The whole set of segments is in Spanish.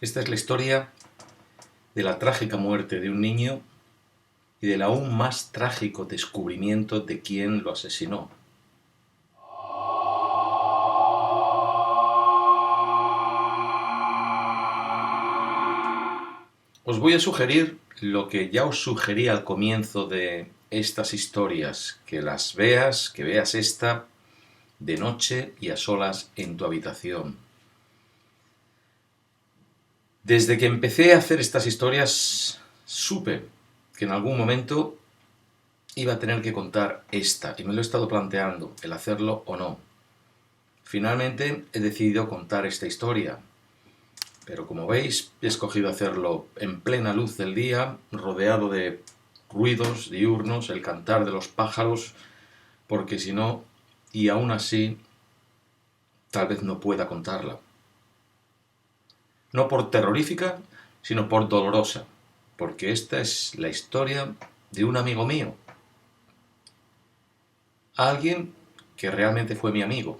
Esta es la historia de la trágica muerte de un niño y del aún más trágico descubrimiento de quién lo asesinó. Os voy a sugerir lo que ya os sugerí al comienzo de estas historias, que las veas, que veas esta de noche y a solas en tu habitación. Desde que empecé a hacer estas historias, supe que en algún momento iba a tener que contar esta, y me lo he estado planteando, el hacerlo o no. Finalmente he decidido contar esta historia, pero como veis he escogido hacerlo en plena luz del día, rodeado de ruidos diurnos, el cantar de los pájaros, porque si no, y aún así, tal vez no pueda contarla. No por terrorífica, sino por dolorosa, porque esta es la historia de un amigo mío. Alguien que realmente fue mi amigo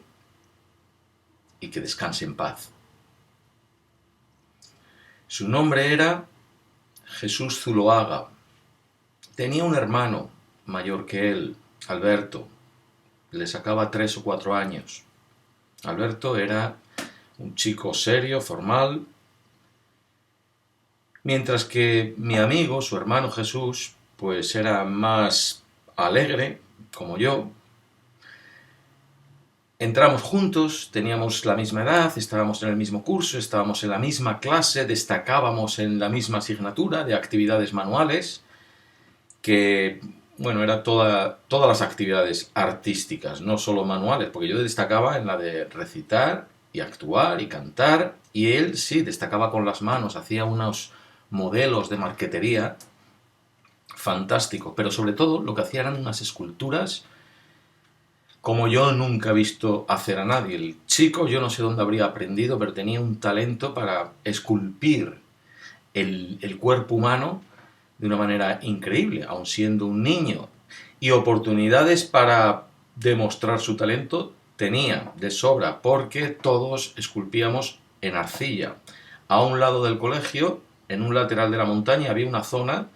y que descanse en paz. Su nombre era Jesús Zuloaga. Tenía un hermano mayor que él, Alberto. Le sacaba 3 o 4 años. Alberto era un chico serio, formal, mientras que mi amigo, su hermano Jesús, pues era más alegre, como yo. Entramos juntos, teníamos la misma edad, estábamos en el mismo curso, estábamos en la misma clase, destacábamos en la misma asignatura de actividades manuales, que, bueno, era todas las actividades artísticas, no solo manuales, porque yo destacaba en la de recitar y actuar y cantar, y él sí, destacaba con las manos, hacía unos modelos de marquetería fantásticos, pero sobre todo lo que hacía eran unas esculturas como yo nunca he visto hacer a nadie. El chico, yo no sé dónde habría aprendido, pero tenía un talento para esculpir el cuerpo humano de una manera increíble, aun siendo un niño. Y oportunidades para demostrar su talento tenía de sobra, porque todos esculpíamos en arcilla. A un lado del colegio, en un lateral de la montaña, había una zona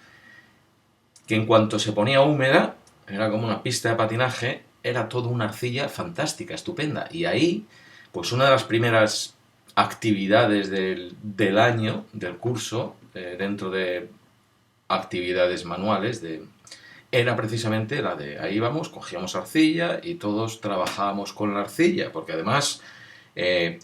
que en cuanto se ponía húmeda, era como una pista de patinaje, era toda una arcilla fantástica, estupenda. Y ahí, pues una de las primeras actividades del año, del curso, dentro de actividades manuales, era precisamente la de ahí íbamos, cogíamos arcilla y todos trabajábamos con la arcilla, porque además,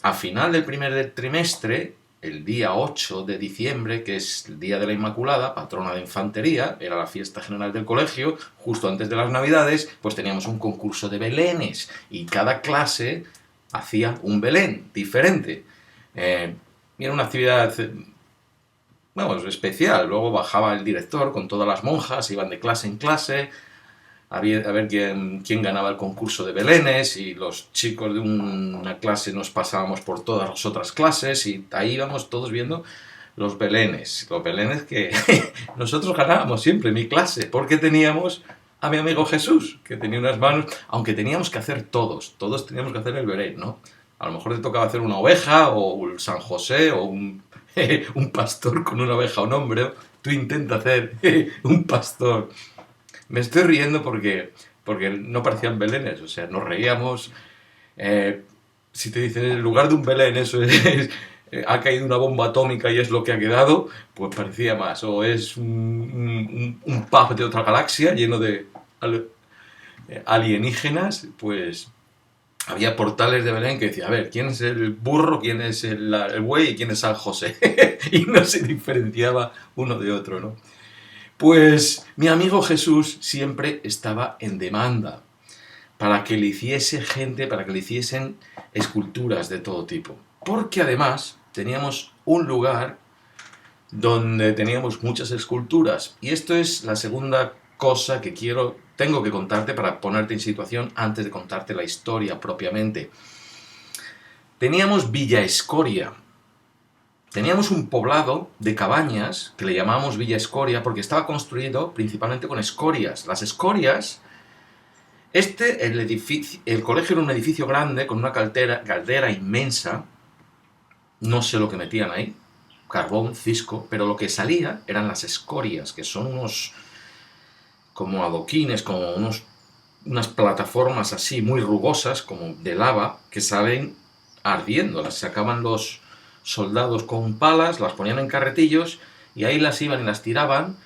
a final del primer trimestre, el día 8 de diciembre, que es el Día de la Inmaculada, patrona de infantería, era la fiesta general del colegio, justo antes de las Navidades, pues teníamos un concurso de belenes y cada clase hacía un belén diferente. Y era una actividad, bueno, especial. Luego bajaba el director con todas las monjas, iban de clase en clase, a ver quién ganaba el concurso de belenes, y los chicos de una clase nos pasábamos por todas las otras clases y ahí íbamos todos viendo los belenes que nosotros ganábamos siempre en mi clase, porque teníamos a mi amigo Jesús, que tenía unas manos, aunque teníamos que hacer todos teníamos que hacer el belén, ¿no? A lo mejor te tocaba hacer una oveja, o un San José, o un pastor con una oveja, un hombre. Tú intenta hacer un pastor. Me estoy riendo porque no parecían belenes, o sea, nos reíamos. eh, si te dicen en lugar de un belén eso es, ha caído una bomba atómica y es lo que ha quedado, pues parecía más. O es un pub de otra galaxia lleno de alienígenas, pues había portales de Belén que decía, a ver, ¿quién es el burro, quién es el buey y quién es San José? Y no se diferenciaba uno de otro, ¿no? Pues mi amigo Jesús siempre estaba en demanda para que le hiciese gente, para que le hiciesen esculturas de todo tipo. Porque además teníamos un lugar donde teníamos muchas esculturas. Y esto es la segunda cosa que tengo que contarte para ponerte en situación antes de contarte la historia propiamente. Teníamos Villa Escoria. Teníamos un poblado de cabañas que le llamábamos Villa Escoria porque estaba construido principalmente con escorias. Las escorias, el colegio era un edificio grande con una caldera inmensa. No sé lo que metían ahí. carbón, cisco, pero lo que salía eran las escorias, que son unos como adoquines, como unas plataformas así muy rugosas, como de lava, que salen ardiendo. Las sacaban los soldados con palas, las ponían en carretillos y ahí las iban y las tiraban,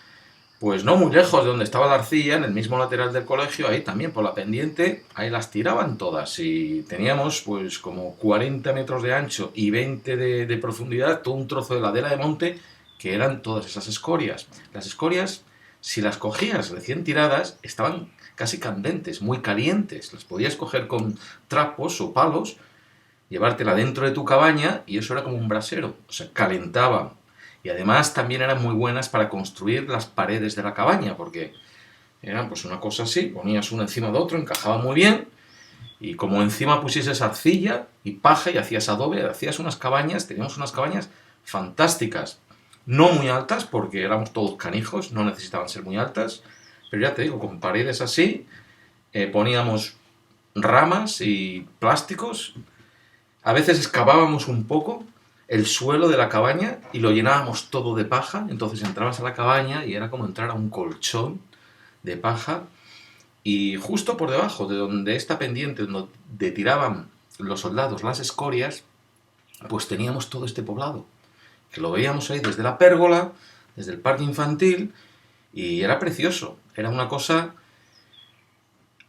pues no muy lejos de donde estaba la arcilla, en el mismo lateral del colegio, ahí también por la pendiente, ahí las tiraban todas y teníamos pues como 40 metros de ancho y 20 de profundidad, todo un trozo de ladera de monte que eran todas esas escorias. Las escorias, si las cogías recién tiradas, estaban casi candentes, muy calientes, las podías coger con trapos o palos, llevártela dentro de tu cabaña y eso era como un brasero, o sea, calentaban. Y además también eran muy buenas para construir las paredes de la cabaña, porque eran pues una cosa así, ponías uno encima de otro, encajaba muy bien, y como encima pusieses arcilla y paja y hacías adobe, hacías unas cabañas, teníamos unas cabañas fantásticas, no muy altas, porque éramos todos canijos, no necesitaban ser muy altas, pero ya te digo, con paredes así, poníamos ramas y plásticos, a veces excavábamos un poco el suelo de la cabaña y lo llenábamos todo de paja, entonces entrabas a la cabaña y era como entrar a un colchón de paja y justo por debajo de donde esta pendiente, donde tiraban los soldados las escorias, pues teníamos todo este poblado, que lo veíamos ahí desde la pérgola, desde el parque infantil y era precioso, era una cosa.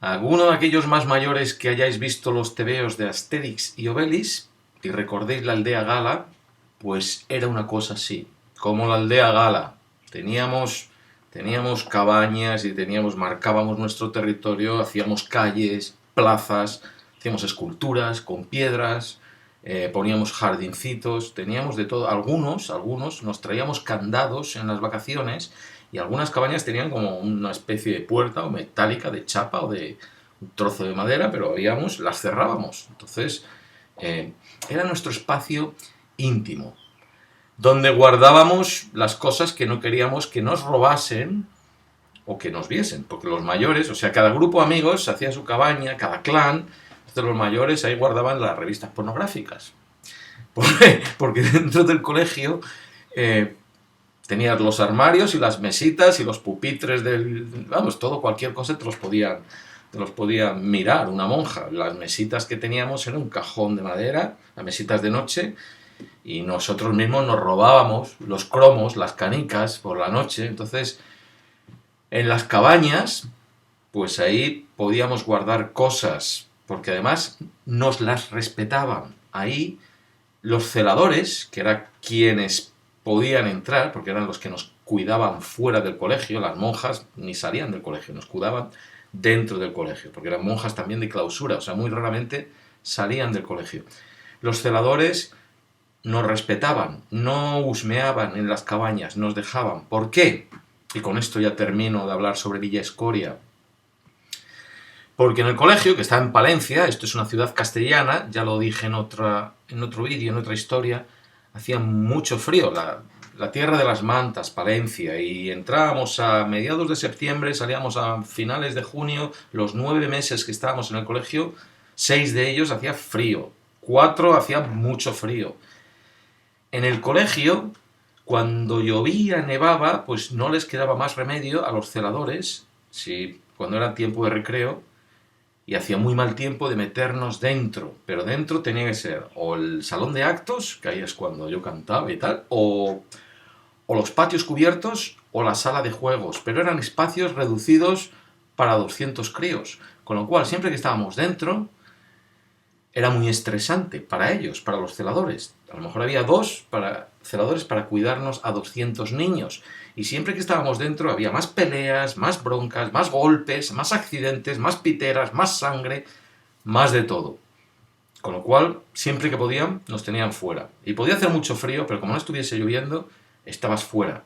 Alguno de aquellos más mayores que hayáis visto los tebeos de Asterix y Obelix y recordéis la aldea Gala, pues era una cosa así, como la aldea Gala. Teníamos cabañas y marcábamos nuestro territorio, hacíamos calles, plazas, hacíamos esculturas con piedras, poníamos jardincitos, teníamos de todo. Algunos nos traíamos candados en las vacaciones y algunas cabañas tenían como una especie de puerta o metálica de chapa o de un trozo de madera, pero las cerrábamos. Entonces, era nuestro espacio íntimo, donde guardábamos las cosas que no queríamos que nos robasen o que nos viesen, porque los mayores, o sea, cada grupo de amigos hacía su cabaña, cada clan, entonces los mayores ahí guardaban las revistas pornográficas. Porque dentro del colegio tenías los armarios y las mesitas y los pupitres vamos, todo, cualquier cosa te los podía mirar una monja. Las mesitas que teníamos eran un cajón de madera, las mesitas de noche, y nosotros mismos nos robábamos los cromos, las canicas por la noche. Entonces, en las cabañas, pues ahí podíamos guardar cosas, porque además nos las respetaban. Ahí los celadores, que eran quienes podían entrar, porque eran los que nos cuidaban fuera del colegio, las monjas ni salían del colegio, nos cuidaban dentro del colegio, porque eran monjas también de clausura, o sea, muy raramente salían del colegio. Los celadores nos respetaban, no husmeaban en las cabañas, nos dejaban. ¿Por qué? Y con esto ya termino de hablar sobre Villa Escoria. Porque en el colegio, que está en Palencia, esto es una ciudad castellana, ya lo dije en otro vídeo, en otra historia, hacía mucho frío, la tierra de las mantas, Palencia, y entrábamos a mediados de septiembre, salíamos a finales de junio, los 9 meses que estábamos en el colegio, 6 de ellos hacía frío, 4 hacía mucho frío. En el colegio, cuando llovía, nevaba, pues no les quedaba más remedio a los celadores, cuando era tiempo de recreo, y hacía muy mal tiempo, de meternos dentro, pero dentro tenía que ser o el salón de actos, que ahí es cuando yo cantaba y tal, o los patios cubiertos o la sala de juegos, pero eran espacios reducidos para 200 críos, con lo cual siempre que estábamos dentro era muy estresante para ellos, para los celadores. A lo mejor había 2 celadores para cuidarnos a 200 niños. Y siempre que estábamos dentro había más peleas, más broncas, más golpes, más accidentes, más piteras, más sangre, más de todo. Con lo cual, siempre que podían, nos tenían fuera. Y podía hacer mucho frío, pero como no estuviese lloviendo, estabas fuera.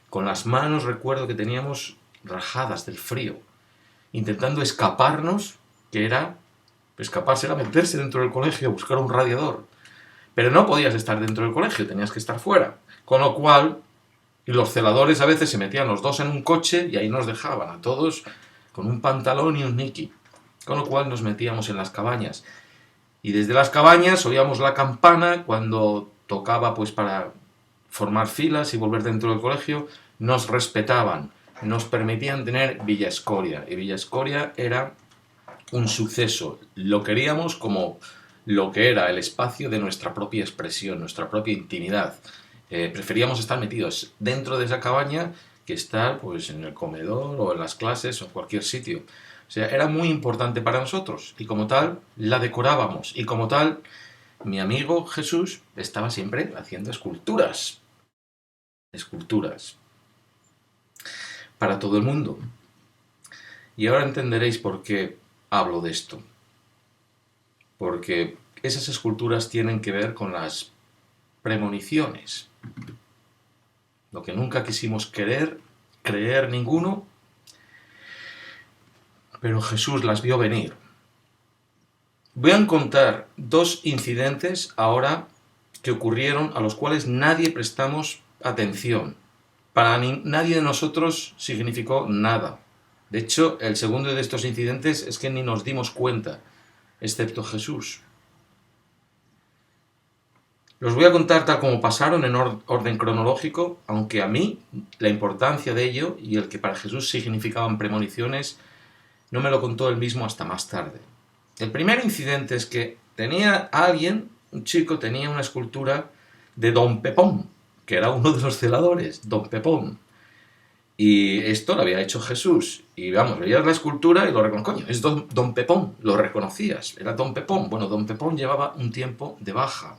Con las manos recuerdo que teníamos rajadas del frío, intentando escaparnos, escaparse era meterse dentro del colegio a buscar un radiador. Pero no podías estar dentro del colegio, tenías que estar fuera. Con lo cual, los celadores a veces se metían los 2 en un coche y ahí nos dejaban a todos con un pantalón y un niqui. Con lo cual nos metíamos en las cabañas. Y desde las cabañas oíamos la campana cuando tocaba pues para formar filas y volver dentro del colegio, nos respetaban, nos permitían tener Villa Escoria. Y Villa Escoria era un suceso. Lo queríamos como lo que era el espacio de nuestra propia expresión, nuestra propia intimidad. Preferíamos estar metidos dentro de esa cabaña que estar pues en el comedor o en las clases o en cualquier sitio. O sea, era muy importante para nosotros y como tal la decorábamos y como tal mi amigo Jesús estaba siempre haciendo esculturas, esculturas para todo el mundo. Y ahora entenderéis por qué hablo de esto. Porque esas esculturas tienen que ver con las premoniciones. Lo que nunca quisimos creer ninguno, pero Jesús las vio venir. Voy a contar dos incidentes ahora que ocurrieron a los cuales nadie prestamos atención. Para nadie de nosotros significó nada. De hecho, el segundo de estos incidentes es que ni nos dimos cuenta, excepto Jesús. Los voy a contar tal como pasaron en orden cronológico, aunque a mí la importancia de ello y el que para Jesús significaban premoniciones no me lo contó él mismo hasta más tarde. El primer incidente es que un chico tenía una escultura de Don Pepón, que era uno de los celadores, Don Pepón. Y esto lo había hecho Jesús. Y vamos, veías la escultura y lo reconocías. Coño, es Don Pepón, lo reconocías. Era Don Pepón. Bueno, Don Pepón llevaba un tiempo de baja.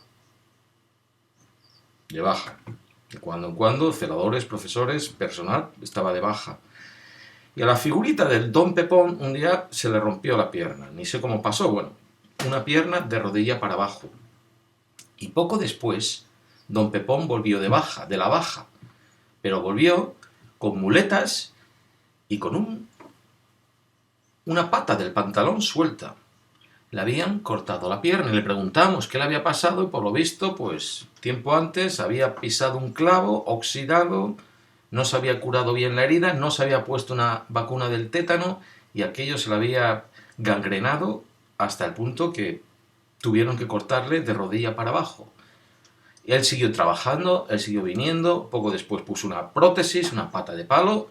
De baja. De cuando en cuando, celadores, profesores, personal, estaba de baja. Y a la figurita del Don Pepón un día se le rompió la pierna. Ni sé cómo pasó. Bueno, una pierna de rodilla para abajo. Y poco después, Don Pepón volvió de la baja. Pero volvió con muletas y con una pata del pantalón suelta. Le habían cortado la pierna y le preguntamos qué le había pasado y por lo visto, pues tiempo antes había pisado un clavo oxidado, no se había curado bien la herida, no se había puesto una vacuna del tétano y aquello se le había gangrenado hasta el punto que tuvieron que cortarle de rodilla para abajo. Y él siguió trabajando, él siguió viniendo, poco después puso una prótesis, una pata de palo,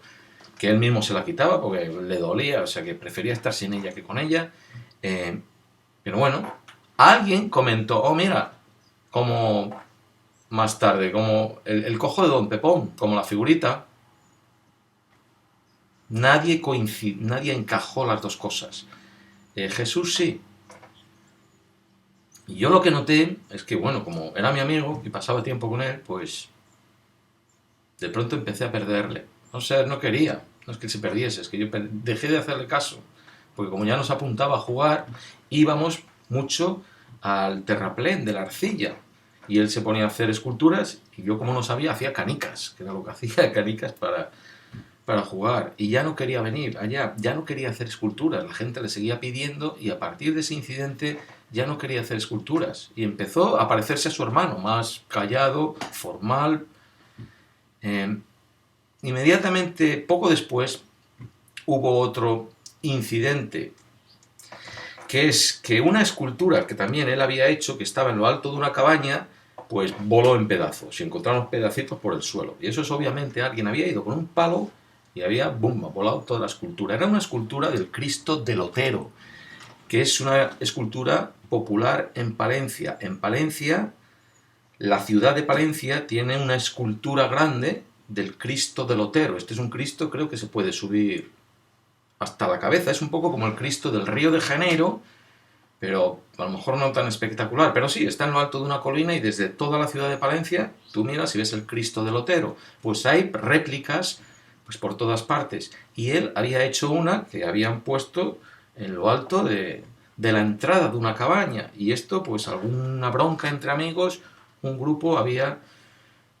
que él mismo se la quitaba porque le dolía, o sea que prefería estar sin ella que con ella. Pero bueno, alguien comentó, oh mira, como más tarde, como el cojo de Don Pepón, como la figurita. Nadie encajó las dos cosas. Jesús sí. Y yo lo que noté es que, bueno, como era mi amigo y pasaba tiempo con él, pues de pronto empecé a perderle. O sea, no quería, no es que se perdiese, es que yo dejé de hacerle caso. Porque como ya nos apuntaba a jugar, íbamos mucho al terraplén de la arcilla. Y él se ponía a hacer esculturas y yo, como no sabía, hacía canicas, que era lo que hacía, canicas para jugar. Y ya no quería venir allá, ya no quería hacer esculturas. La gente le seguía pidiendo y a partir de ese incidente ya no quería hacer esculturas. Y empezó a parecerse a su hermano, más callado, formal. Inmediatamente, poco después, hubo otro incidente, que es que una escultura que también él había hecho, que estaba en lo alto de una cabaña, pues voló en pedazos y encontraron pedacitos por el suelo. Y eso es obviamente alguien había ido con un palo y había, ¡bum!, volado toda la escultura. Era una escultura del Cristo del Otero, que es una escultura popular en Palencia. En Palencia, la ciudad de Palencia tiene una escultura grande del Cristo del Otero. Este es un Cristo, creo que se puede subir hasta la cabeza. Es un poco como el Cristo del Río de Janeiro, pero a lo mejor no tan espectacular. Pero sí, está en lo alto de una colina y desde toda la ciudad de Palencia tú miras y ves el Cristo del Otero. Pues hay réplicas pues por todas partes. Y él había hecho una que habían puesto en lo alto de la entrada de una cabaña. Y esto, pues alguna bronca entre amigos, un grupo había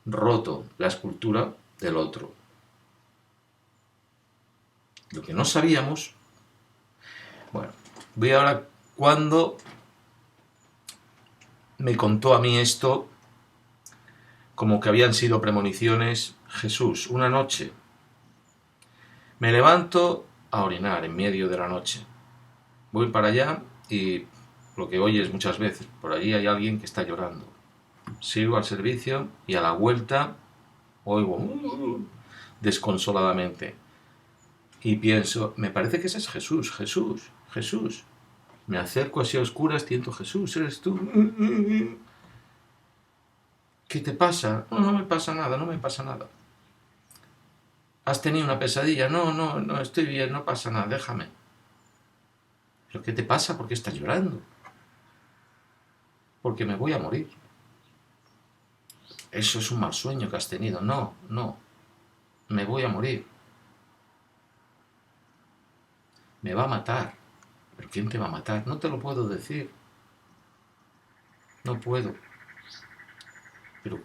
roto la escultura del otro. Lo que no sabíamos... Bueno, voy ahora cuando me contó a mí esto, como que habían sido premoniciones, Jesús. Una noche me levanto a orinar en medio de la noche. Voy para allá y lo que oyes muchas veces, por allí hay alguien que está llorando. sigo al servicio y a la vuelta oigo desconsoladamente. Y pienso, me parece que ese es Jesús, Jesús, Jesús. Me acerco así a oscuras, siento, Jesús, ¿eres tú? ¿Qué te pasa? No, no me pasa nada, no me pasa nada. ¿Has tenido una pesadilla? No, no, no, estoy bien, no pasa nada, déjame. ¿Pero qué te pasa? ¿Por qué estás llorando? Porque me voy a morir. Eso es un mal sueño que has tenido. No, no, me voy a morir. Me va a matar. ¿Pero quién te va a matar? No te lo puedo decir. No puedo. Pero,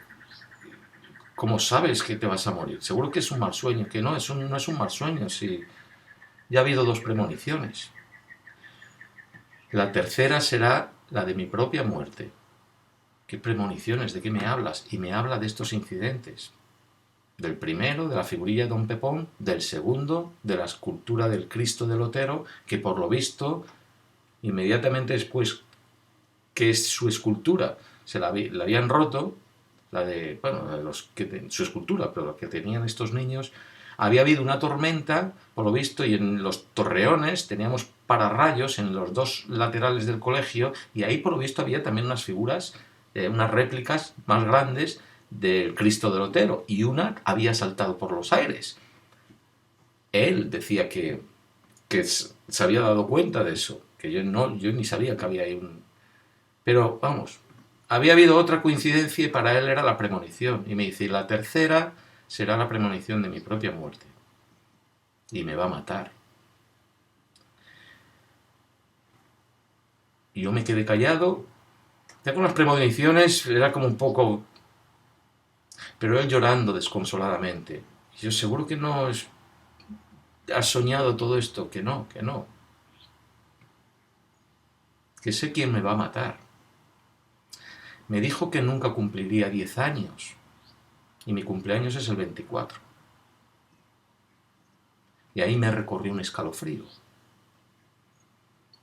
¿cómo sabes que te vas a morir? Seguro que es un mal sueño. Que no, no es un mal sueño. Si ya ha habido 2 premoniciones. La tercera será la de mi propia muerte. ¿Qué premoniciones? ¿De qué me hablas? Y me habla de estos incidentes. Del primero, de la figurilla de Don Pepón, del segundo, de la escultura del Cristo de Lotero, que por lo visto, inmediatamente después que es su escultura, la habían roto, su escultura, pero la que tenían estos niños, había habido una tormenta, por lo visto, y en los torreones teníamos pararrayos en los 2 laterales del colegio, y ahí por lo visto había también unas figuras, unas réplicas más grandes del Cristo de Lotero, y una había saltado por los aires. Él decía que se había dado cuenta de eso, que yo ni sabía que había ahí un... Pero, vamos, había habido otra coincidencia y para él era la premonición. Y me dice, y la tercera será la premonición de mi propia muerte. Y me va a matar. Y yo me quedé callado. Ya con las premoniciones era como un poco... Pero él llorando desconsoladamente. Y yo seguro que no es... ¿Has soñado todo esto? Que no, que no. Que sé quién me va a matar. Me dijo que nunca cumpliría 10 años. Y mi cumpleaños es el 24. Y ahí me recorrió un escalofrío.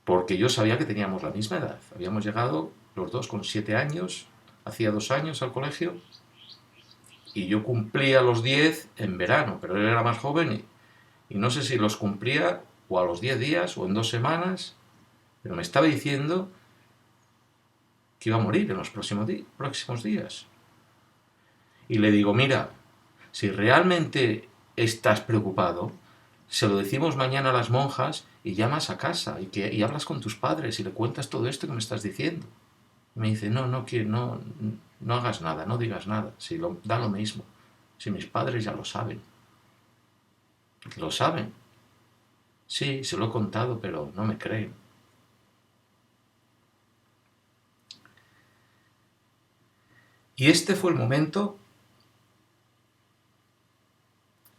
Porque yo sabía que teníamos la misma edad. Habíamos llegado los 2 con 7 años, hacía 2 años al colegio, y yo cumplía los 10 en verano, pero él era más joven y no sé si los cumplía o a los 10 días o en 2 semanas, pero me estaba diciendo que iba a morir en los próximos días. Y le digo, mira, si realmente estás preocupado, se lo decimos mañana a las monjas y llamas a casa y hablas con tus padres y le cuentas todo esto que me estás diciendo. Y me dice, no hagas nada, no digas nada, si da lo mismo. Si mis padres ya lo saben. Lo saben. Sí, se lo he contado, pero no me creen. Y este fue el momento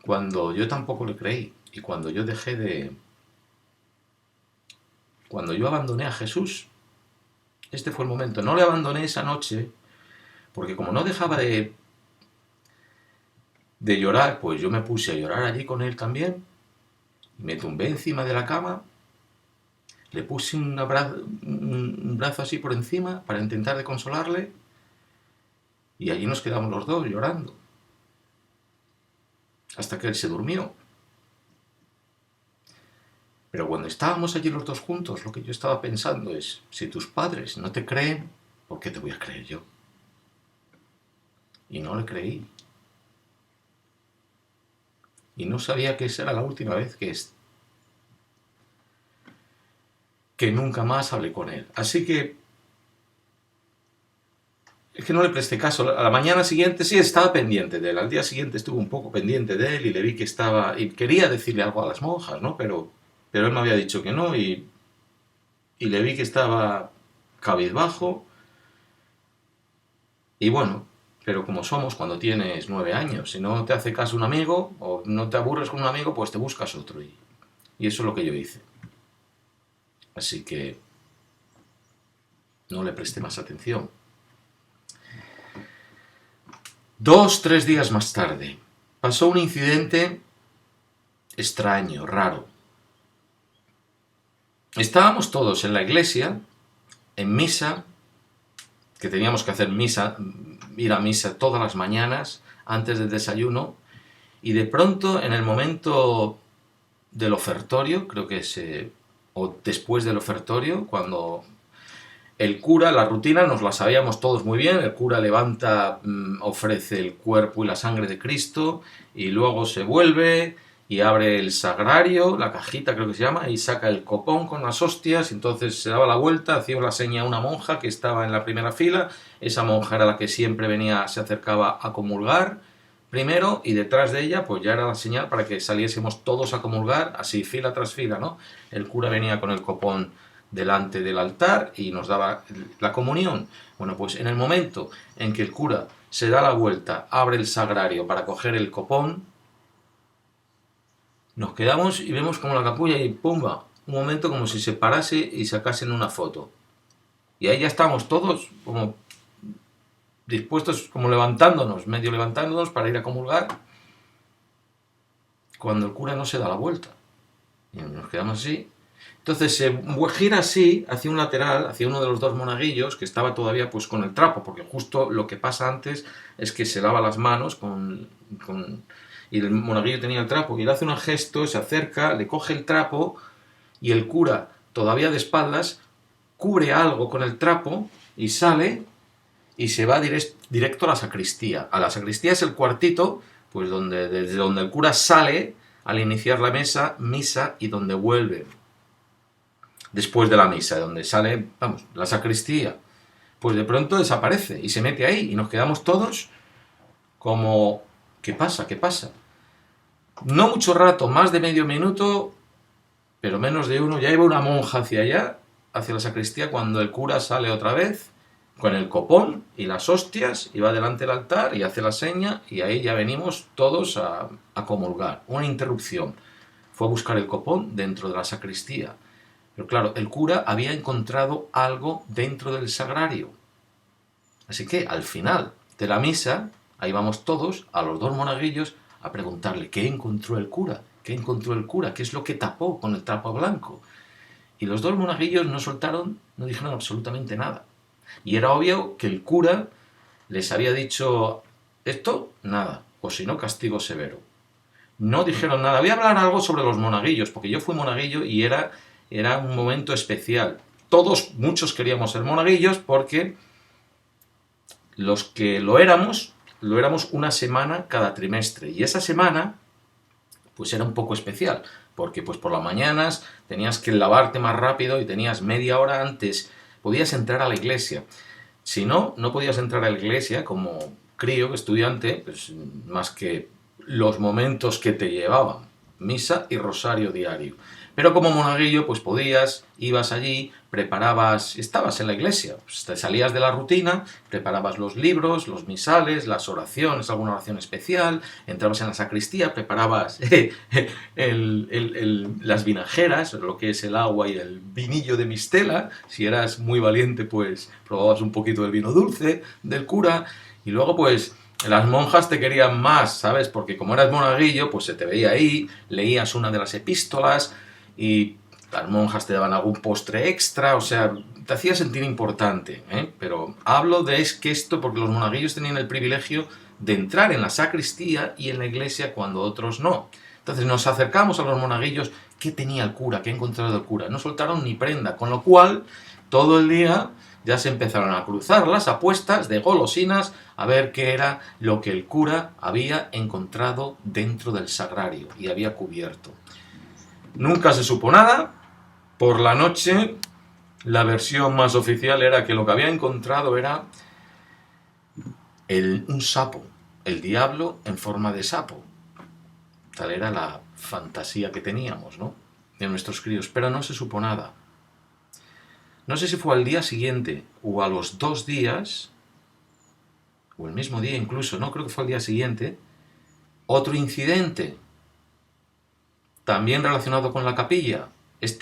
cuando yo tampoco le creí y cuando yo cuando yo abandoné a Jesús. Este fue el momento. No le abandoné esa noche porque como no dejaba de llorar, pues yo me puse a llorar allí con él también. Me tumbé encima de la cama, le puse un brazo así por encima para intentar de consolarle y allí nos quedamos los 2 llorando hasta que él se durmió. Pero cuando estábamos allí los 2 juntos, lo que yo estaba pensando es, si tus padres no te creen, ¿por qué te voy a creer yo? Y no le creí. Y no sabía que esa era la última vez que nunca más hablé con él. Así que es que no le presté caso. A la mañana siguiente sí estaba pendiente de él. Al día siguiente estuve un poco pendiente de él y le vi que estaba... Y quería decirle algo a las monjas, ¿no? Pero él me había dicho que no y le vi que estaba cabizbajo. Y bueno, pero como somos cuando tienes 9 años, si no te hace caso un amigo o no te aburres con un amigo, pues te buscas otro. Y eso es lo que yo hice. Así que no le presté más atención. 2, 3 días más tarde, pasó un incidente extraño, raro. Estábamos todos en la iglesia, en misa, que teníamos que hacer misa, ir a misa todas las mañanas antes del desayuno, y de pronto en el momento del ofertorio, creo que es, o después del ofertorio, cuando el cura, la rutina nos la sabíamos todos muy bien, el cura levanta, ofrece el cuerpo y la sangre de Cristo, y luego se vuelve y abre el sagrario, la cajita creo que se llama, y saca el copón con las hostias, y entonces se daba la vuelta, hacía la seña a una monja que estaba en la primera fila, esa monja era la que siempre venía, se acercaba a comulgar primero, y detrás de ella pues ya era la señal para que saliésemos todos a comulgar, así fila tras fila, ¿no? El cura venía con el copón delante del altar y nos daba la comunión. Bueno, pues en el momento en que el cura se da la vuelta, abre el sagrario para coger el copón, nos quedamos y vemos como la capulla y ¡pumba! Un momento como si se parase y sacasen una foto. Y ahí ya estamos todos como dispuestos, como levantándonos, medio levantándonos para ir a comulgar, cuando el cura no se da la vuelta. Y nos quedamos así. Entonces se gira así, hacia un lateral, hacia uno de los dos monaguillos, que estaba todavía pues con el trapo, porque justo lo que pasa antes es que se lava las manos y el monaguillo tenía el trapo, y le hace un gesto, se acerca, le coge el trapo, y el cura, todavía de espaldas, cubre algo con el trapo, y sale, y se va directo a la sacristía. A la sacristía es el cuartito, pues desde donde el cura sale al iniciar la misa, y donde vuelve después de la misa, donde sale, vamos, la sacristía, pues de pronto desaparece y se mete ahí y nos quedamos todos como, ¿qué pasa? ¿Qué pasa? No mucho rato, más de medio minuto, pero menos de uno, ya iba una monja hacia allá, hacia la sacristía, cuando el cura sale otra vez con el copón y las hostias y va delante del altar y hace la seña, y ahí ya venimos todos a comulgar. Una interrupción. Fue a buscar el copón dentro de la sacristía. Pero claro, el cura había encontrado algo dentro del sagrario. Así que al final de la misa, ahí vamos todos, a los dos monaguillos, a preguntarle qué encontró el cura, qué encontró el cura, qué es lo que tapó con el trapo blanco. Y los dos monaguillos no soltaron, no dijeron absolutamente nada. Y era obvio que el cura les había dicho esto, nada, o si no, castigo severo. No dijeron nada. Voy a hablar algo sobre los monaguillos, porque yo fui monaguillo y era un momento especial. Muchos queríamos ser monaguillos porque los que lo éramos una semana cada trimestre. Y esa semana, pues era un poco especial, porque pues por las mañanas tenías que lavarte más rápido y tenías media hora antes, podías entrar a la iglesia. Si no, no podías entrar a la iglesia como crío, estudiante, pues más que los momentos que te llevaban, misa y rosario diario. Pero como monaguillo, pues podías, ibas allí, preparabas, estabas en la iglesia, pues te salías de la rutina, preparabas los libros, los misales, las oraciones, alguna oración especial, entrabas en la sacristía, preparabas las vinajeras, lo que es el agua y el vinillo de mistela. Si eras muy valiente, pues probabas un poquito del vino dulce del cura, y luego pues las monjas te querían más, ¿sabes? Porque como eras monaguillo, pues se te veía ahí, leías una de las epístolas y las monjas te daban algún postre extra, o sea, te hacía sentir importante, ¿eh? Pero hablo de esto porque los monaguillos tenían el privilegio de entrar en la sacristía y en la iglesia cuando otros no. Entonces nos acercamos a los monaguillos. ¿Qué tenía el cura? ¿Qué ha encontrado el cura? No soltaron ni prenda, con lo cual todo el día ya se empezaron a cruzar las apuestas de golosinas a ver qué era lo que el cura había encontrado dentro del sagrario y había cubierto. Nunca se supo nada. Por la noche, la versión más oficial era que lo que había encontrado era un sapo, el diablo en forma de sapo. Tal era la fantasía que teníamos, ¿no?, de nuestros críos, pero no se supo nada. No sé si fue al día siguiente o a los 2 días, o el mismo día incluso, no, creo que fue al día siguiente, otro incidente, también relacionado con la capilla.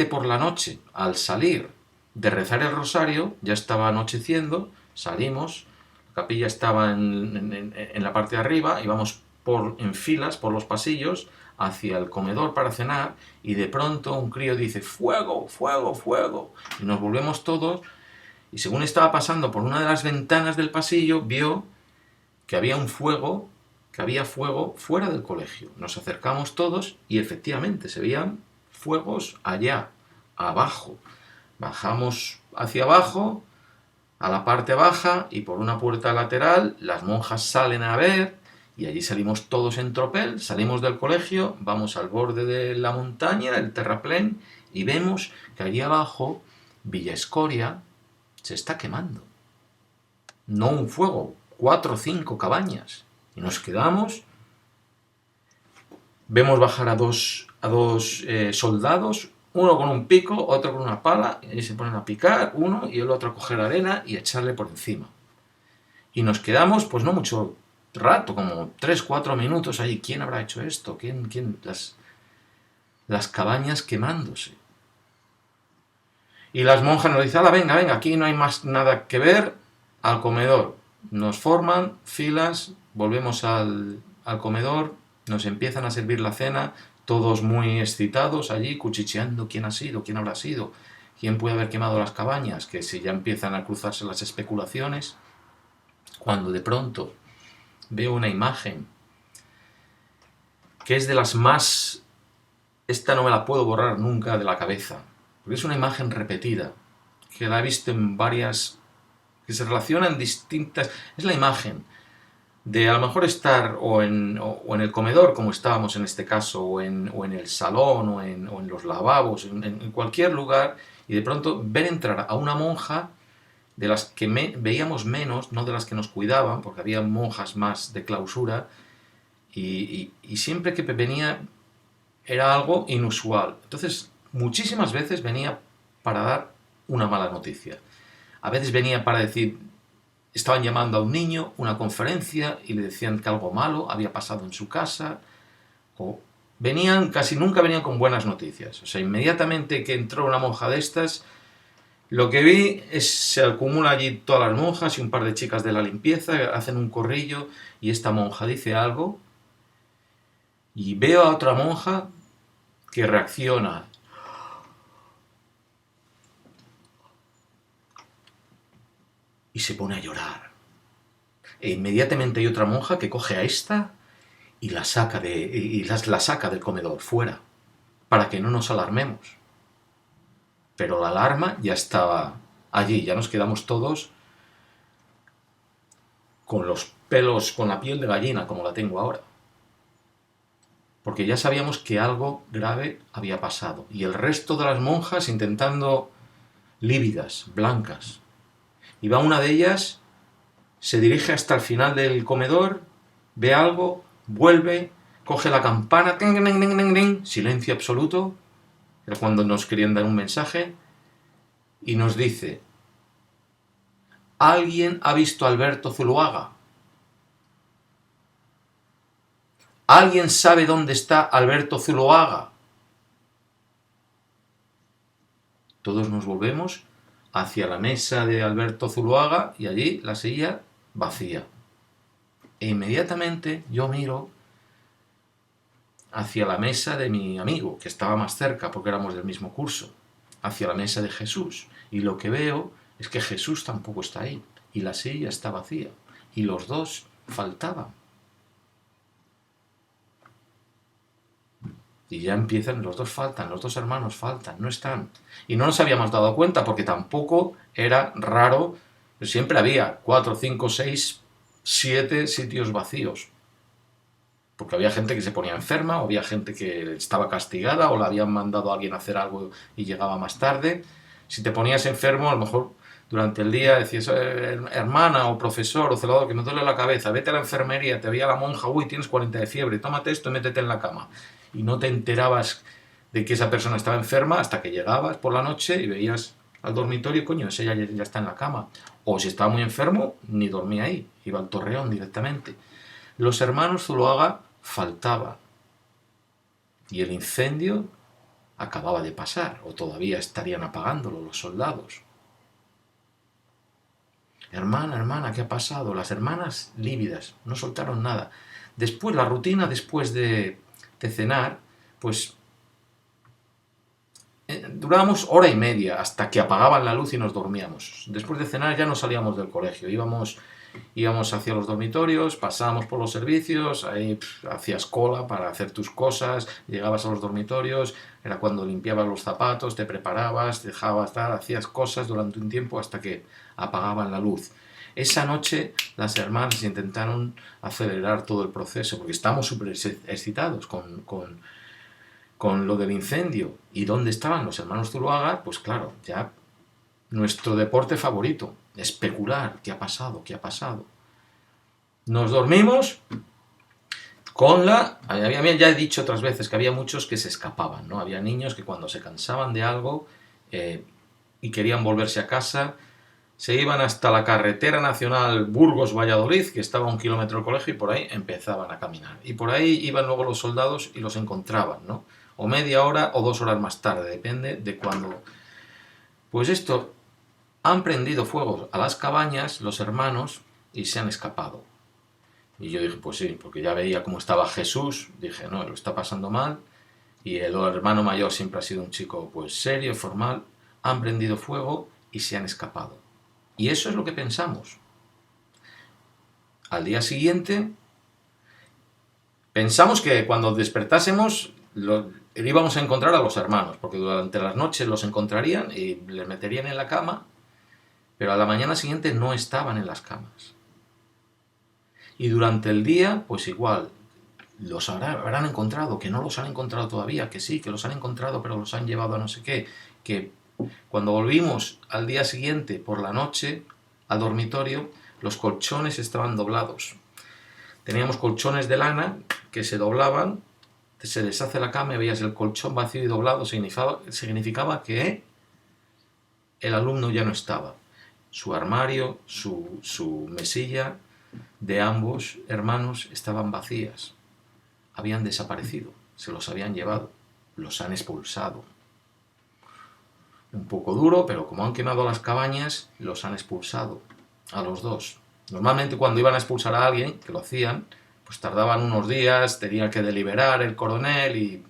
Por la noche, al salir de rezar el rosario, ya estaba anocheciendo, salimos, la capilla estaba en la parte de arriba, íbamos en filas por los pasillos hacia el comedor para cenar, y de pronto un crío dice: ¡fuego, fuego, fuego! Y nos volvemos todos, y según estaba pasando por una de las ventanas del pasillo, vio que había fuego fuera del colegio. Nos acercamos todos y efectivamente se veían fuegos allá, abajo. Bajamos hacia abajo, a la parte baja, y por una puerta lateral las monjas salen a ver, y allí salimos todos en tropel, salimos del colegio, vamos al borde de la montaña, el terraplén, y vemos que allí abajo Villa Escoria se está quemando. No un fuego, 4 o 5 cabañas. Y nos quedamos, vemos bajar a dos soldados, uno con un pico, otro con una pala, y se ponen a picar uno y el otro a coger arena y a echarle por encima. Y nos quedamos, pues no mucho rato, como 3-4 minutos ahí. ¿Quién habrá hecho esto? ¿Quién? Las cabañas quemándose. Y las monjas nos dicen, venga, aquí no hay más nada que ver, al comedor. Nos forman filas, volvemos al comedor, nos empiezan a servir la cena, todos muy excitados allí, cuchicheando quién ha sido, quién habrá sido, quién puede haber quemado las cabañas, que si ya empiezan a cruzarse las especulaciones, cuando de pronto veo una imagen que es de las más... Esta no me la puedo borrar nunca de la cabeza, porque es una imagen repetida, que la he visto en varias... que se relacionan distintas... Es la imagen de a lo mejor estar o en el comedor, como estábamos en este caso, o en el salón, o en los lavabos, en cualquier lugar, y de pronto ver entrar a una monja de las que veíamos menos, no de las que nos cuidaban, porque había monjas más de clausura, y siempre que venía era algo inusual. Entonces, muchísimas veces venía para dar una mala noticia. A veces venía para decir, estaban llamando a un niño, una conferencia, y le decían que algo malo había pasado en su casa, o casi nunca venían con buenas noticias. O sea, inmediatamente que entró una monja de estas, lo que vi es se acumula allí todas las monjas y un par de chicas de la limpieza, hacen un corrillo, y esta monja dice algo, y veo a otra monja que reacciona. Y se pone a llorar. E inmediatamente hay otra monja que coge a esta y la saca del comedor, fuera, para que no nos alarmemos. Pero la alarma ya estaba allí, ya nos quedamos todos con los pelos, con la piel de gallina, como la tengo ahora. Porque ya sabíamos que algo grave había pasado. Y el resto de las monjas intentando lívidas, blancas. Y va una de ellas, se dirige hasta el final del comedor, ve algo, vuelve, coge la campana, ting, ting, ting, ting, ting, silencio absoluto, era cuando nos querían dar un mensaje, y nos dice, ¿alguien ha visto a Alberto Zuloaga? ¿Alguien sabe dónde está Alberto Zuloaga? Todos nos volvemos hacia la mesa de Alberto Zuloaga y allí la silla vacía. E inmediatamente yo miro hacia la mesa de mi amigo, que estaba más cerca porque éramos del mismo curso, hacia la mesa de Jesús. Y lo que veo es que Jesús tampoco está ahí, y la silla está vacía, y los dos faltaban. Y ya empiezan, los dos faltan, los dos hermanos faltan, no están. Y no nos habíamos dado cuenta porque tampoco era raro, siempre había 4, 5, 6, 7 sitios vacíos. Porque había gente que se ponía enferma, o había gente que estaba castigada, o le habían mandado a alguien a hacer algo y llegaba más tarde. Si te ponías enfermo, a lo mejor durante el día decías, hermana o profesor o celador, que me duele la cabeza, vete a la enfermería, te veía la monja, uy, tienes 40 de fiebre, tómate esto y métete en la cama. Y no te enterabas de que esa persona estaba enferma hasta que llegabas por la noche y veías al dormitorio, coño, ese ya está en la cama. O si estaba muy enfermo, ni dormía ahí, iba al Torreón directamente. Los hermanos Zuloaga faltaban y el incendio acababa de pasar, o todavía estarían apagándolo los soldados. Hermana, ¿qué ha pasado? Las hermanas lívidas, no soltaron nada. Después, la rutina después de cenar, pues durábamos hora y media hasta que apagaban la luz y nos dormíamos. Después de cenar ya no salíamos del colegio, íbamos hacia los dormitorios, pasábamos por los servicios, ahí hacías cola para hacer tus cosas, llegabas a los dormitorios, era cuando limpiabas los zapatos, te preparabas, dejabas tal, hacías cosas durante un tiempo hasta que apagaban la luz. Esa noche las hermanas intentaron acelerar todo el proceso porque estábamos súper excitados con lo del incendio. ¿Y dónde estaban los hermanos Zuloaga? Pues claro, ya nuestro deporte favorito, especular, ¿qué ha pasado? ¿Qué ha pasado? Nos dormimos con ya he dicho otras veces que había muchos que se escapaban, ¿no? Había niños que cuando se cansaban de algo y querían volverse a casa, se iban hasta la carretera nacional Burgos-Valladolid, que estaba a 1 kilómetro del colegio, y por ahí empezaban a caminar. Y por ahí iban luego los soldados y los encontraban, ¿no? O media hora o 2 horas más tarde, depende de cuándo. Pues esto, han prendido fuego a las cabañas los hermanos y se han escapado. Y yo dije, pues sí, porque ya veía cómo estaba Jesús, dije, no, lo está pasando mal, y el hermano mayor siempre ha sido un chico pues serio, formal, han prendido fuego y se han escapado. Y eso es lo que pensamos. Al día siguiente, pensamos que cuando despertásemos íbamos a encontrar a los hermanos, porque durante las noches los encontrarían y les meterían en la cama, pero a la mañana siguiente no estaban en las camas. Y durante el día, pues igual, los habrán encontrado, que no los han encontrado todavía, que sí, que los han encontrado, pero los han llevado a no sé qué, que cuando volvimos al día siguiente por la noche al dormitorio, los colchones estaban doblados. Teníamos colchones de lana que se doblaban, se deshace la cama y veías el colchón vacío y doblado, significaba que el alumno ya no estaba. Su armario, su mesilla de ambos hermanos estaban vacías. Habían desaparecido, se los habían llevado, los han expulsado. Un poco duro, pero como han quemado las cabañas, los han expulsado a los dos. Normalmente cuando iban a expulsar a alguien, que lo hacían, pues tardaban unos días, tenía que deliberar el coronel,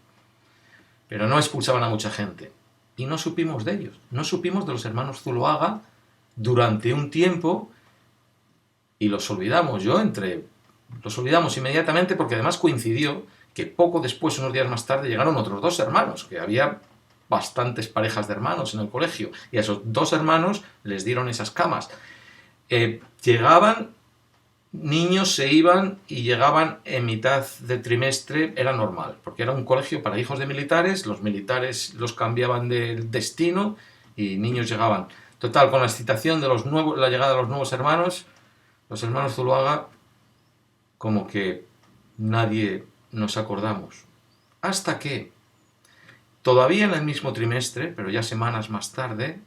pero no expulsaban a mucha gente. Y no supimos de ellos, no supimos de los hermanos Zuloaga durante un tiempo y los olvidamos. Los olvidamos inmediatamente porque además coincidió que poco después, unos días más tarde, llegaron otros 2 hermanos, que había bastantes parejas de hermanos en el colegio, y a esos 2 hermanos les dieron esas camas. Llegaban, niños se iban y llegaban en mitad de trimestre, era normal, porque era un colegio para hijos de militares, los militares los cambiaban de destino y niños llegaban. Total, con la excitación de la llegada de los nuevos hermanos, los hermanos Zuloaga, como que nadie nos acordamos. Hasta que, todavía en el mismo trimestre, pero ya semanas más tarde,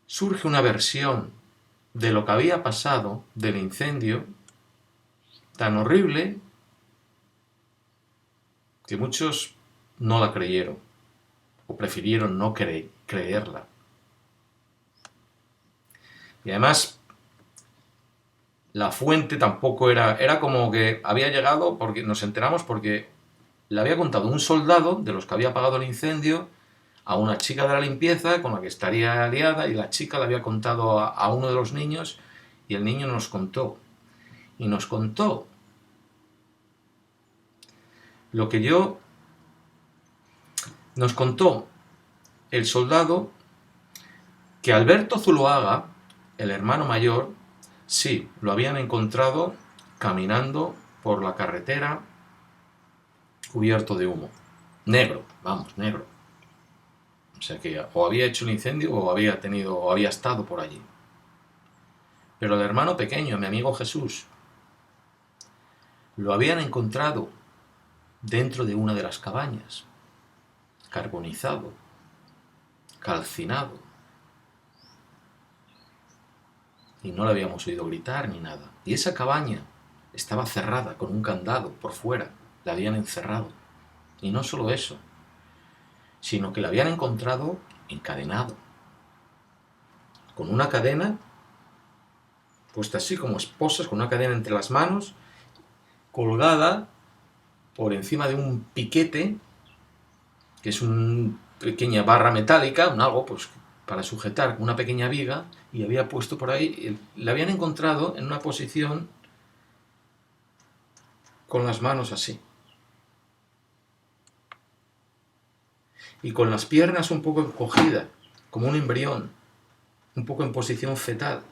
surge una versión de lo que había pasado, del incendio, tan horrible, que muchos no la creyeron, o prefirieron no creerla. Y además, la fuente tampoco era como que había llegado, porque nos enteramos porque le había contado un soldado de los que había apagado el incendio a una chica de la limpieza con la que estaría aliada, y la chica le había contado a uno de los niños y el niño nos contó. Y nos contó lo que nos contó el soldado, que Alberto Zuloaga, el hermano mayor, sí, lo habían encontrado caminando por la carretera cubierto de humo. Negro, vamos, negro. O sea que o había hecho el incendio o había estado por allí. Pero el hermano pequeño, mi amigo Jesús, lo habían encontrado dentro de una de las cabañas, carbonizado, calcinado. Y no le habíamos oído gritar ni nada. Y esa cabaña estaba cerrada con un candado por fuera, la habían encerrado. Y no solo eso, sino que la habían encontrado encadenado, con una cadena puesta así como esposas, con una cadena entre las manos, colgada por encima de un piquete que es una pequeña barra metálica, un algo pues para sujetar una pequeña viga, y había puesto por ahí, le habían encontrado en una posición con las manos así, y con las piernas un poco encogidas, como un embrión, un poco en posición fetal,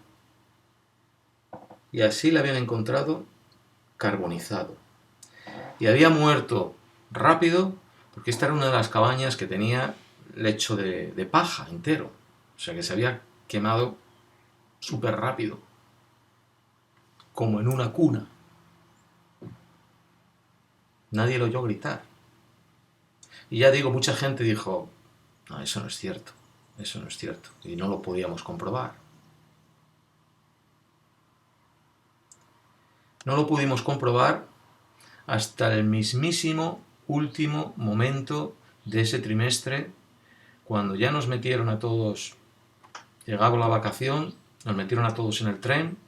y así le habían encontrado carbonizado. Y había muerto rápido, porque esta era una de las cabañas que tenía lecho de paja entero, o sea que se había quemado súper rápido, como en una cuna. Nadie lo oyó gritar. Y ya digo, mucha gente dijo, no, eso no es cierto, eso no es cierto, y no lo podíamos comprobar. No lo pudimos comprobar hasta el mismísimo último momento de ese trimestre, cuando ya nos metieron a todos, llegaba la vacación, nos metieron a todos en el tren,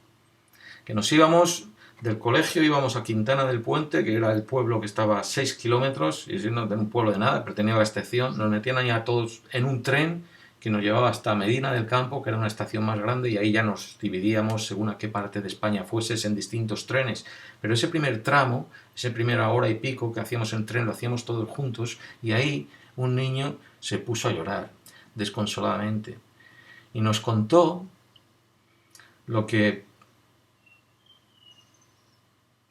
que nos íbamos del colegio, íbamos a Quintana del Puente, que era el pueblo que estaba a 6 kilómetros, y no era un pueblo de nada, pero tenía la estación, nos metían ahí a todos en un tren que nos llevaba hasta Medina del Campo, que era una estación más grande, y ahí ya nos dividíamos según a qué parte de España fueses en distintos trenes. Pero ese primer tramo, esa primera hora y pico que hacíamos en tren, lo hacíamos todos juntos, y ahí un niño se puso a llorar desconsoladamente y nos contó lo que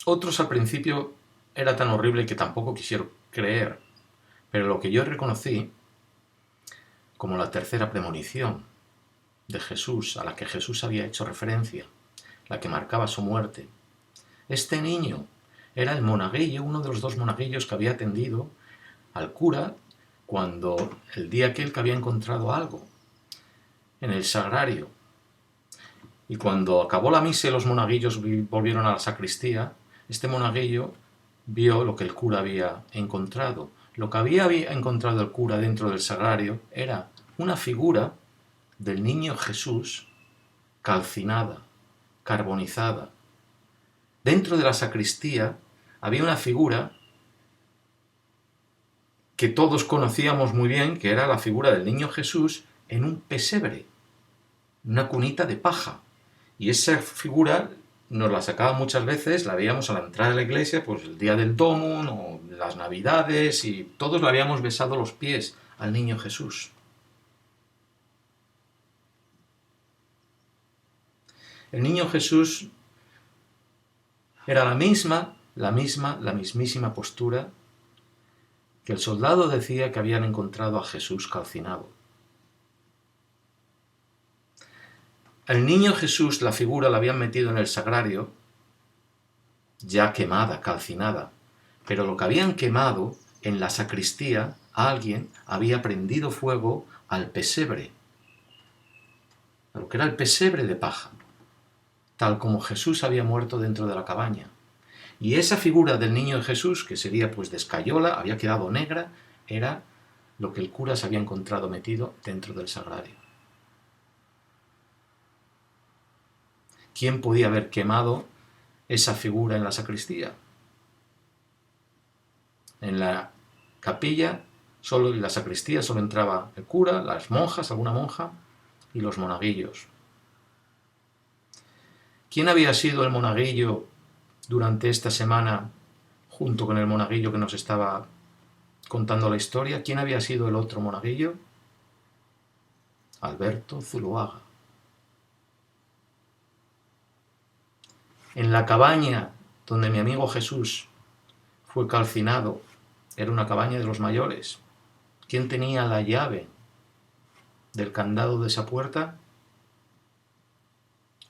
otros al principio era tan horrible que tampoco quisieron creer, pero lo que yo reconocí como la tercera premonición de Jesús, a la que Jesús había hecho referencia, la que marcaba su muerte. Este niño era el monaguillo, uno de los dos monaguillos que había atendido al cura cuando el día aquel que había encontrado algo en el sagrario. Y cuando acabó la misa y los monaguillos volvieron a la sacristía, este monaguillo vio lo que el cura había encontrado. Lo que había encontrado el cura dentro del sagrario era una figura del niño Jesús calcinada, carbonizada. Dentro de la sacristía había una figura que todos conocíamos muy bien, que era la figura del niño Jesús en un pesebre, una cunita de paja. Y esa figura nos la sacaban muchas veces, la veíamos a la entrada de la iglesia, pues el día del Domum o las Navidades, y todos le habíamos besado los pies al niño Jesús. El niño Jesús era la mismísima postura que el soldado decía que habían encontrado a Jesús calcinado. Al niño Jesús, la figura la habían metido en el sagrario, ya quemada, calcinada, pero lo que habían quemado en la sacristía, alguien había prendido fuego al pesebre, a lo que era el pesebre de paja, tal como Jesús había muerto dentro de la cabaña. Y esa figura del niño Jesús, que sería pues de escayola, había quedado negra, era lo que el cura se había encontrado metido dentro del sagrario. ¿Quién podía haber quemado esa figura en la sacristía? En la capilla, solo en la sacristía, solo entraba el cura, las monjas, alguna monja y los monaguillos. ¿Quién había sido el monaguillo durante esta semana junto con el monaguillo que nos estaba contando la historia? ¿Quién había sido el otro monaguillo? Alberto Zuloaga. En la cabaña donde mi amigo Jesús fue calcinado, era una cabaña de los mayores. ¿Quién tenía la llave del candado de esa puerta?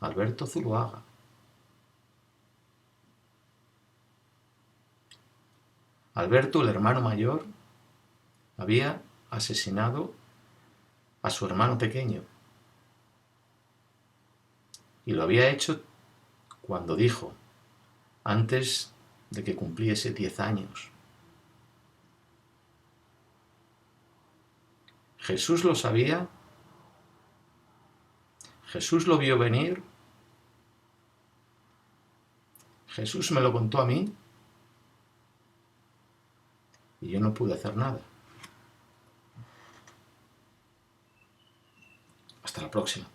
Alberto Zuloaga. Alberto, el hermano mayor, había asesinado a su hermano pequeño. Y lo había hecho cuando dijo, antes de que cumpliese 10 años. Jesús lo sabía, Jesús lo vio venir, Jesús me lo contó a mí y yo no pude hacer nada. la próxima.